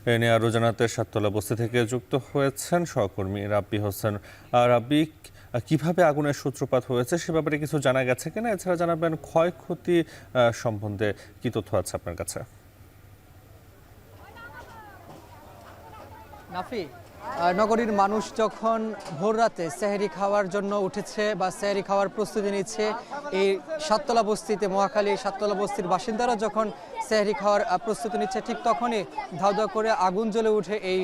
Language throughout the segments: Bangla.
এ নিয়ে আরও জানাতে সাততলা বস্তি থেকে যুক্ত হয়েছেন সহকর্মী রাব্বি হোসেন। রাব্বি, কিভাবে আগুনের সূত্রপাত হয়েছে সে ব্যাপারে কিছু জানা গেছে কিনা? এছাড়া জানাবেন ক্ষয়ক্ষতি সম্বন্ধে কি তথ্য আছে আপনার কাছে? নাফি, নগরীর মানুষ যখন ভোররাতে সেহরি খাওয়ার জন্য উঠেছে বা সেহরি খাওয়ার প্রস্তুতি নিচ্ছে, এই সাততলা বস্তিতে, মহাখালী সাততলা বস্তির বাসিন্দারা যখন সেহরি খাওয়ার প্রস্তুতি নিচ্ছে, ঠিক তখনই ধাউ ধাউ করে আগুন জ্বলে উঠে এই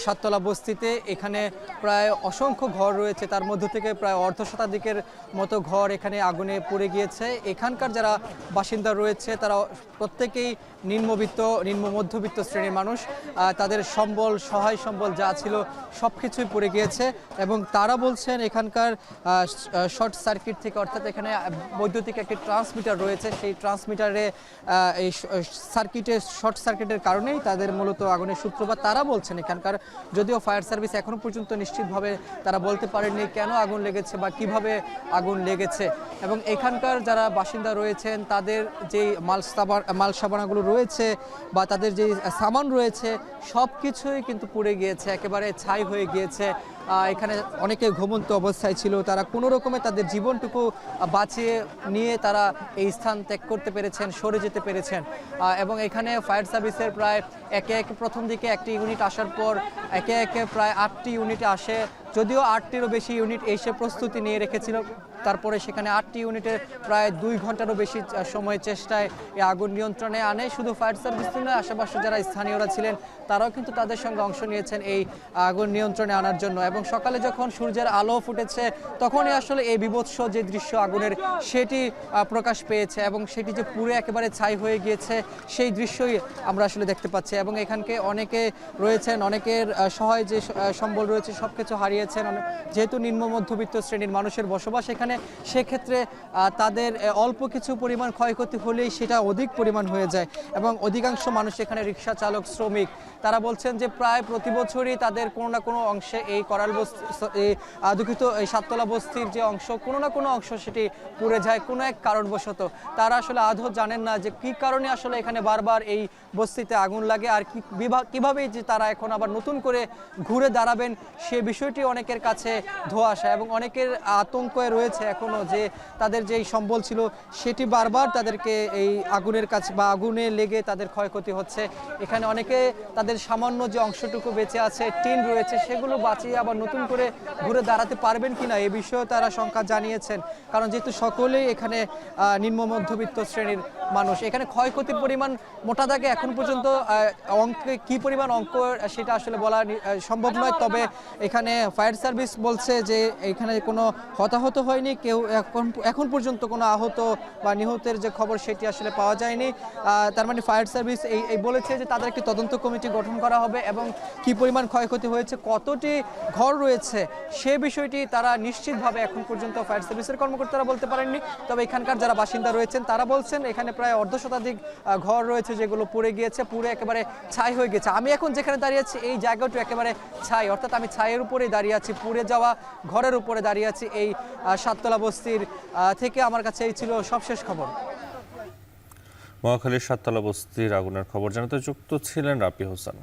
সাততলা বস্তিতে। এখানে প্রায় অসংখ্য ঘর রয়েছে, তার মধ্য থেকে প্রায় অর্ধশতাধিকের মতো ঘর এখানে আগুনে পুড়ে গিয়েছে। এখানকার যারা বাসিন্দা রয়েছে তারা প্রত্যেকেই নিম্ন মধ্যবিত্ত শ্রেণীর মানুষ। তাদের সম্বল, সহায় সম্বল যা ছিল সব কিছুই পড়ে গিয়েছে এবং তারা বলছেন এখানকার শর্ট সার্কিট থেকে, অর্থাৎ এখানে বৈদ্যুতিক একটি ট্রান্সমিটার রয়েছে, সেই ট্রান্সমিটারে এই শর্ট সার্কিটের কারণেই তাদের মূলত আগুনের সূত্রপাত। তারা বলছেন এখানকার, যদিও ফায়ার সার্ভিস এখনও পর্যন্ত নিশ্চিতভাবে তারা বলতে পারেননি কেন আগুন লেগেছে বা কিভাবে আগুন লেগেছে। এবং এখানকার যারা বাসিন্দা রয়েছেন তাদের যেই মাল সাবানাগুলো রয়েছে বা তাদের যে সামান রয়েছে সব কিছুই কিন্তু পুড়ে গিয়েছে, একেবারে ছাই হয়ে গিয়েছে। এখানে অনেকে ঘুমন্ত অবস্থায় ছিল, তারা কোনো রকমে তাদের জীবনটুকু বাঁচিয়ে নিয়ে তারা এই স্থান ত্যাগ করতে পেরেছেন, সরে যেতে পেরেছেন। এবং এখানে ফায়ার সার্ভিসের প্রায় একে একে প্রথম দিকে একটি ইউনিট আসার পর একে একে প্রায় 8টি ইউনিট আসে, যদিও 8টিরও বেশি ইউনিট এসে প্রস্তুতি নিয়ে রেখেছিল। তারপরে সেখানে 8টি ইউনিটের প্রায় 2 ঘন্টারও বেশি সময় চেষ্টায় এই আগুন নিয়ন্ত্রণে আনে। শুধু ফায়ার সার্ভিস নয়, আশেপাশে যারা স্থানীয়রা ছিলেন তারাও কিন্তু তাদের সঙ্গে অংশ নিয়েছেন এই আগুন নিয়ন্ত্রণে আনার জন্য। এবং সকালে যখন সূর্যের আলো ফুটেছে তখনই আসলে এই বিভৎস যে দৃশ্য আগুনের সেটি প্রকাশ পেয়েছে এবং সেটি যে পুরো একেবারে ছাই হয়ে গিয়েছে সেই দৃশ্যই আমরা আসলে দেখতে পাচ্ছি। এবং এখানকে অনেকে রয়েছেন, অনেকের সহায় যে সম্বল রয়েছে সব কিছু হারিয়েছেন। যেহেতু নিম্ন মধ্যবিত্ত শ্রেণীর মানুষের বসবাস এখানে, সেক্ষেত্রে তাদের অল্প কিছু পরিমাণ ক্ষয়ক্ষতি হলেই সেটা অধিক পরিমাণ হয়ে যায়। এবং অধিকাংশ মানুষ এখানে রিক্সা চালক, শ্রমিক, তারা বলছেন যে প্রায় প্রতি বছরই তাদের কোনো না কোনো অংশে এই করাল বস্তি, এই দুঃখিত এই সাততলা বস্তির যে অংশ, কোনো না কোনো অংশ সেটি পুড়ে যায় কোনো এক কারণবশত। তারা আসলে আদৌ জানেন না যে কী কারণে আসলে এখানে বারবার এই বস্তিতে আগুন লাগে আর কীভাবে যে তারা এখন আবার নতুন করে ঘুরে দাঁড়াবেন সে বিষয়টি অনেকের কাছে ধোঁয়াশা। এবং অনেকের আতঙ্কে রয়েছে এখনও যে তাদের যেই সম্বল ছিল সেটি বারবার তাদেরকে এই আগুনের কাছে বা আগুনে লেগে তাদের ক্ষয়ক্ষতি হচ্ছে। এখানে অনেকে তাদের সামান্য যে অংশটুকু বেঁচে আছে, টিন রয়েছে, সেগুলো বাঁচিয়ে আবার নতুন করে ঘুরে দাঁড়াতে পারবেন কিনা এ বিষয়েও তারা শঙ্কা জানিয়েছেন। কারণ যেহেতু সকলেই এখানে নিম্ন মধ্যবিত্ত শ্রেণীর মানুষ, এখানে ক্ষয়ক্ষতির পরিমাণ মোটা দাগে এখন পর্যন্ত অঙ্কে কী পরিমাণ অঙ্ক সেটা আসলে বলা সম্ভব নয়। তবে এখানে ফায়ার সার্ভিস বলছে যে এখানে কোনো হতাহত হয়নি, কেউ এখন পর্যন্ত কোনো আহত বা নিহতের যে খবর সেটি আসলে পাওয়া যায়নি। তার মানে ফায়ার সার্ভিস এই বলেছে যে তাদের একটি তদন্ত কমিটি গঠন করা হবে এবং কি পরিমাণ ক্ষয়ক্ষতি হয়েছে, কতটি ঘর রয়েছে সে বিষয়টি তারা নিশ্চিতভাবে এখন পর্যন্ত ফায়ার সার্ভিসের কর্মকর্তারা বলতে পারেননি। তবে এখানকার যারা বাসিন্দা রয়েছেন তারা বলছেন এখানে প্রায় অর্ধশতাধিক ঘর রয়েছে যেগুলো পুড়ে গিয়েছে, পুড়ে একেবারে ছাই হয়ে গেছে। আমি এখন যেখানে দাঁড়িয়ে আছি এই জায়গাটি একেবারে ছাই, অর্থাৎ আমি ছাইয়ের উপরেই দাঁড়িয়ে আছি, পুড়ে যাওয়া ঘরের উপরে দাঁড়িয়ে আছি এই সাততলা বস্তির থেকে। আমার কাছে এই ছিল সবশেষ খবর। মহাখালীর সাততলা বস্তির আগুনের খবর জানাতে যুক্ত ছিলেন রাব্বি হোসেন।